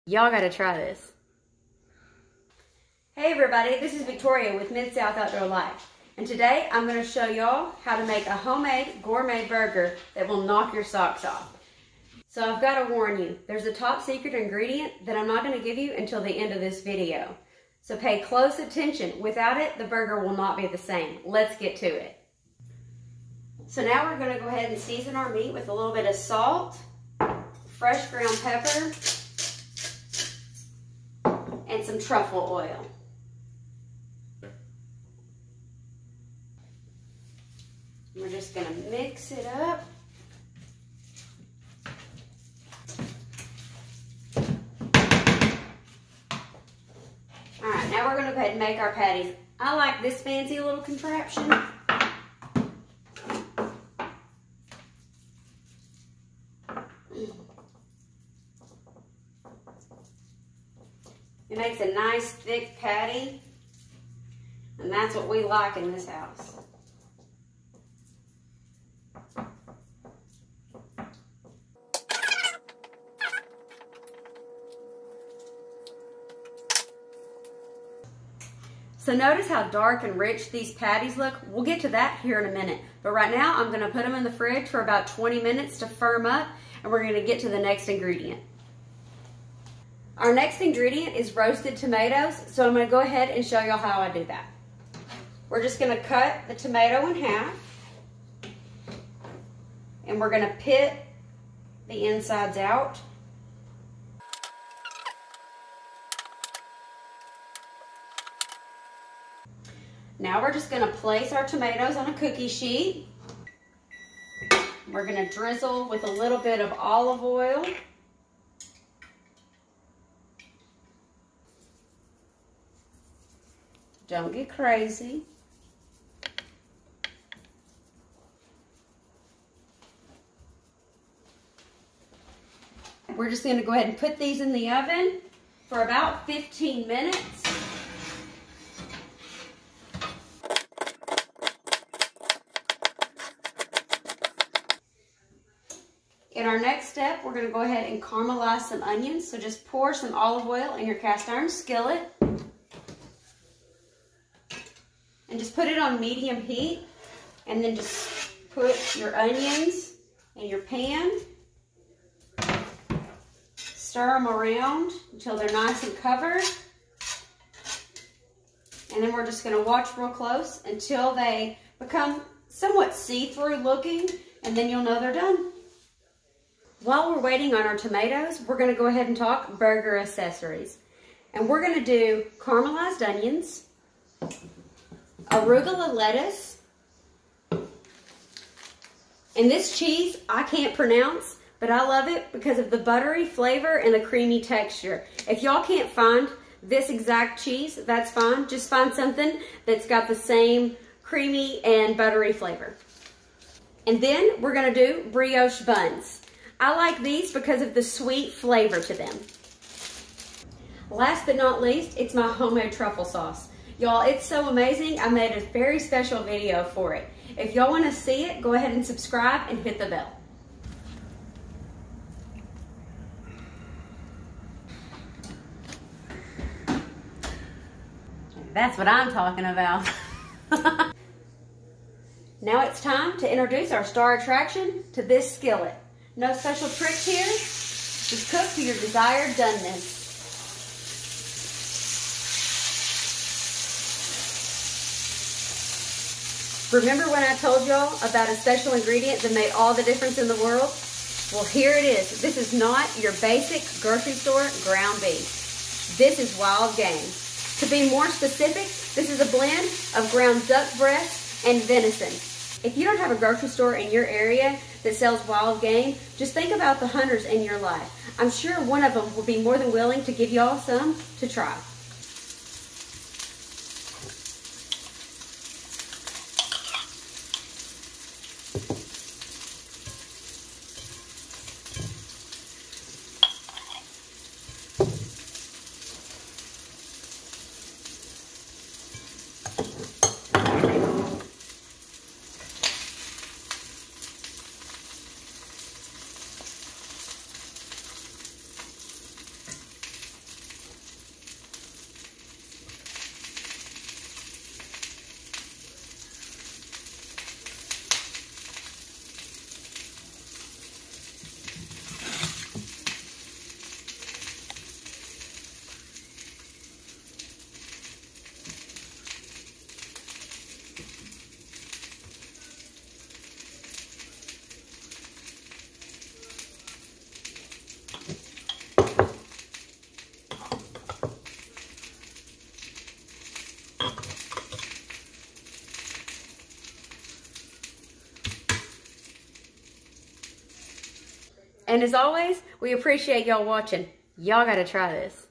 Y'all gotta try this. Hey everybody, this is Victoria with Mid-South Outdoor Life. And today I'm gonna show y'all how to make a homemade gourmet burger that will knock your socks off. So I've gotta warn you, there's a top secret ingredient that I'm not gonna give you until the end of this video. So pay close attention. Without it, the burger will not be the same. Let's get to it. So now we're gonna go ahead and season our meat with a little bit of salt, fresh ground pepper, and some truffle oil. We're just gonna mix it up. All right, now we're gonna go ahead and make our patties. I like this fancy little contraption. It makes a nice thick patty, and that's what we like in this house. So notice how dark and rich these patties look. We'll get to that here in a minute. But right now I'm gonna put them in the fridge for about 20 minutes to firm up, and we're gonna get to the next ingredient. Our next ingredient is roasted tomatoes, so I'm gonna go ahead and show y'all how I do that. We're just gonna cut the tomato in half, and we're gonna pit the insides out. Now we're just gonna place our tomatoes on a cookie sheet. We're gonna drizzle with a little bit of olive oil. Don't get crazy. We're just gonna go ahead and put these in the oven for about 15 minutes. In our next step, we're gonna go ahead and caramelize some onions. So just pour some olive oil in your cast iron skillet. And just put it on medium heat, and then just put your onions in your pan. Stir them around until they're nice and covered. And then we're just gonna watch real close until they become somewhat see-through looking, and then you'll know they're done. While we're waiting on our tomatoes, we're gonna go ahead and talk burger accessories. And we're gonna do caramelized onions, arugula lettuce, and this cheese I can't pronounce, but I love it because of the buttery flavor and the creamy texture. If y'all can't find this exact cheese, that's fine. Just find something that's got the same creamy and buttery flavor. And then we're gonna do brioche buns. I like these because of the sweet flavor to them. Last but not least, it's my homemade truffle sauce. Y'all, it's so amazing. I made a very special video for it. If y'all want to see it, go ahead and subscribe and hit the bell. That's what I'm talking about. Now it's time to introduce our star attraction to this skillet. No special tricks here. Just cook to your desired doneness. Remember when I told y'all about a special ingredient that made all the difference in the world? Well, here it is. This is not your basic grocery store ground beef. This is wild game. To be more specific, this is a blend of ground duck breast and venison. If you don't have a grocery store in your area that sells wild game, just think about the hunters in your life. I'm sure one of them will be more than willing to give y'all some to try. And as always, we appreciate y'all watching. Y'all gotta try this.